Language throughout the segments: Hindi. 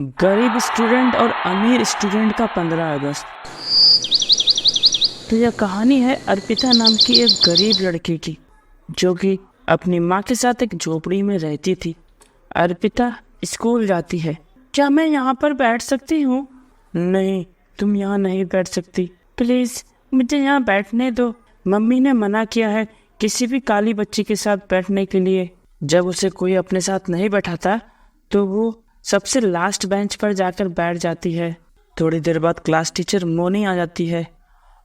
गरीब स्टूडेंट और अमीर स्टूडेंट का 15 अगस्त। तो यह कहानी है अर्पिता नाम की एक गरीब लड़की की, जो कि अपनी माँ के साथ एक झोपड़ी में रहती थी। अर्पिता स्कूल जाती है। क्या मैं यहाँ पर बैठ सकती हूँ? नहीं, तुम यहाँ नहीं बैठ सकती। प्लीज़ मुझे यहाँ बैठने दो। मम्मी ने मना किया है किसी भी काली बच्ची के साथ बैठने के लिए। जब उसे कोई अपने साथ नहीं बैठाता तो वो सबसे लास्ट बेंच पर जाकर बैठ जाती है। थोड़ी देर बाद क्लास टीचर मोनी आ जाती है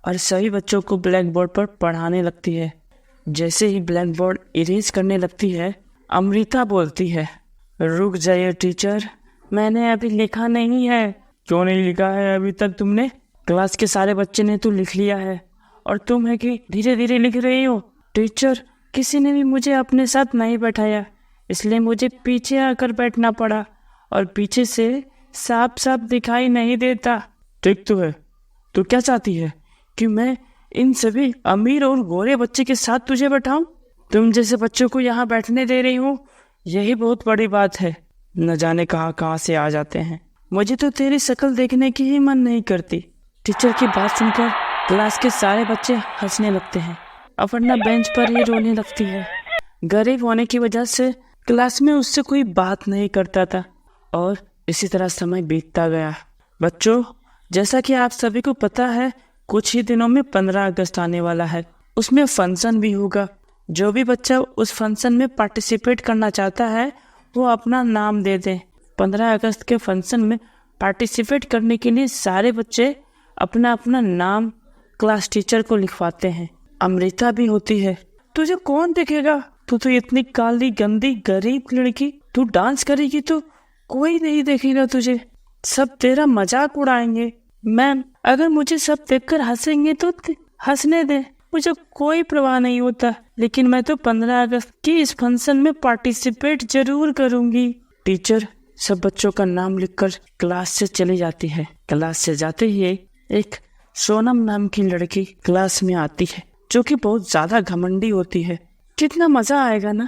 और सभी बच्चों को ब्लैक बोर्ड पर पढ़ाने लगती है। जैसे ही ब्लैक बोर्ड इरेज करने लगती है, अमृता बोलती है, रुक जाइए टीचर, मैंने अभी लिखा नहीं है। क्यों नहीं लिखा है अभी तक तुमने? क्लास के सारे बच्चे ने तो लिख लिया है और तुम है कि धीरे धीरे लिख रही हो। टीचर, किसी ने भी मुझे अपने साथ नहीं बैठाया, इसलिए मुझे पीछे आकर बैठना पड़ा और पीछे से साफ साफ दिखाई नहीं देता। ठीक तो है, तू क्या चाहती है कि मैं इन सभी अमीर और गोरे बच्चे के साथ तुझे बैठाऊं? तुम जैसे बच्चों को यहाँ बैठने दे रही हूँ, यही बहुत बड़ी बात है। न जाने कहाँ कहाँ से आ जाते हैं। मुझे तो तेरी शक्ल देखने की ही मन नहीं करती। टीचर की बात सुनकर क्लास के सारे बच्चे हंसने लगते हैं। अपर्णा बेंच पर ही रोने लगती है। गरीब होने की वजह से क्लास में उससे कोई बात नहीं करता था और इसी तरह समय बीतता गया। बच्चों, जैसा कि आप सभी को पता है, कुछ ही दिनों में 15 अगस्त आने वाला है। उसमें फंक्शन भी होगा। जो भी बच्चा उस फंक्शन में पार्टिसिपेट करना चाहता है वो अपना नाम दे दे। 15 अगस्त के फंक्शन में पार्टिसिपेट करने के लिए सारे बच्चे अपना अपना नाम क्लास टीचर को लिखवाते हैं। अमृता भी होती है। तुझे कौन देखेगा? तू तो इतनी काली गंदी गरीब लड़की, तू डांस करेगी तो कोई नहीं देखेगा तुझे, सब तेरा मजाक उड़ाएंगे। मैम, अगर मुझे सब देखकर हंसेंगे तो हंसने दे, मुझे कोई परवाह नहीं होता, लेकिन मैं तो 15 अगस्त की इस फंक्शन में पार्टिसिपेट जरूर करूंगी। टीचर सब बच्चों का नाम लिखकर क्लास से चली जाती है। क्लास से जाते ही एक सोनम नाम की लड़की क्लास में आती है, जो कि बहुत ज्यादा घमंडी होती है। कितना मजा आएगा ना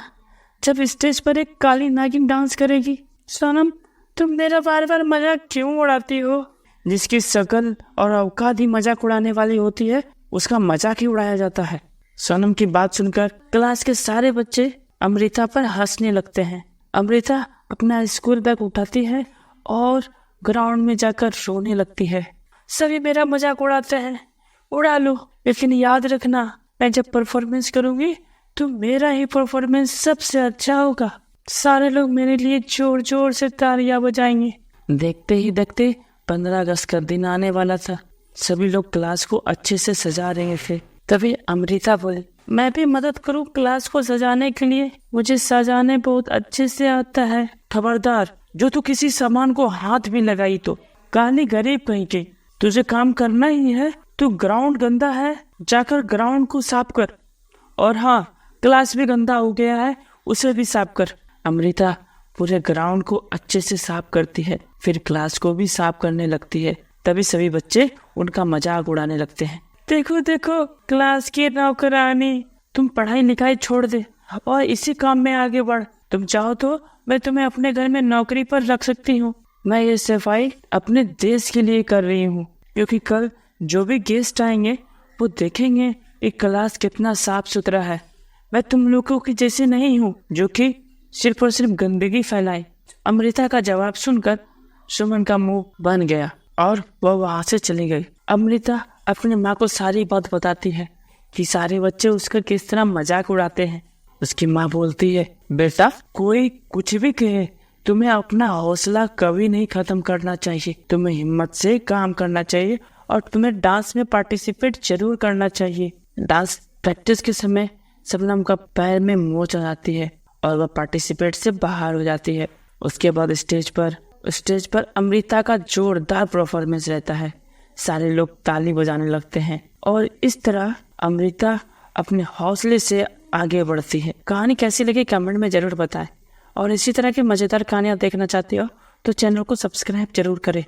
जब स्टेज पर एक काली नागिन डांस करेगी। सोनम, तुम मेरा बार बार मजाक क्यों उड़ाती हो? जिसकी शक्ल और औकात ही मजाक उड़ाने वाली होती है, उसका मजाक ही उड़ाया जाता है। सोनम की बात सुनकर क्लास के सारे बच्चे अमृता पर हंसने लगते हैं। अमृता अपना स्कूल बैग उठाती है और ग्राउंड में जाकर रोने लगती है। सभी मेरा मजाक उड़ाते हैं, उड़ा लो, लेकिन याद रखना, मैं जब परफॉर्मेंस करूंगी तो मेरा ही परफॉर्मेंस सबसे अच्छा होगा। सारे लोग मेरे लिए जोर जोर से तालियां बजाएंगे। देखते ही देखते 15 अगस्त का दिन आने वाला था। सभी लोग क्लास को अच्छे से सजा रहे थे। तभी अमृता बोले, मैं भी मदद करूं क्लास को सजाने के लिए, मुझे सजाने बहुत अच्छे से आता है। खबरदार, जो तू किसी सामान को हाथ भी लगाई तो काली गरीब कहीं के, तुझे काम करना ही है। तू ग्राउंड गंदा है, जाकर ग्राउंड को साफ कर। और हाँ, क्लास भी गंदा हो गया है, उसे भी साफ कर। अमृता पूरे ग्राउंड को अच्छे से साफ करती है, फिर क्लास को भी साफ करने लगती है। तभी सभी बच्चे उनका मजाक उड़ाने लगते हैं। देखो देखो क्लास की नौकरानी, तुम पढ़ाई लिखाई छोड़ दे और इसी काम में आगे बढ़। तुम चाहो तो मैं तुम्हें अपने घर में नौकरी पर रख सकती हूँ। मैं ये सफाई अपने देश के लिए कर रही हूँ, क्योंकि कल जो भी गेस्ट आएंगे वो देखेंगे ये क्लास कितना साफ सुथरा है। मैं तुम लोगों की जैसे नहीं हूँ जो कि सिर्फ और सिर्फ गंदगी फैलाए। अमृता का जवाब सुनकर सुमन का मुंह बन गया और वह वहां से चली गई। अमृता अपनी माँ को सारी बात बताती है कि सारे बच्चे उसका किस तरह मजाक उड़ाते हैं। उसकी माँ बोलती है, बेटा कोई कुछ भी कहे, तुम्हें अपना हौसला कभी नहीं खत्म करना चाहिए। तुम्हें हिम्मत से काम करना चाहिए और तुम्हें डांस में पार्टिसिपेट जरूर करना चाहिए। डांस प्रैक्टिस के समय शबनम का पैर में मोच आ जाती है और वह पार्टिसिपेट से बाहर हो जाती है। उसके बाद स्टेज पर अमृता का जोरदार परफॉर्मेंस रहता है। सारे लोग ताली बजाने लगते हैं और इस तरह अमृता अपने हौसले से आगे बढ़ती है। कहानी कैसी लगी कमेंट में जरूर बताएं और इसी तरह की मजेदार कहानियां देखना चाहते हो तो चैनल को सब्सक्राइब जरूर करें।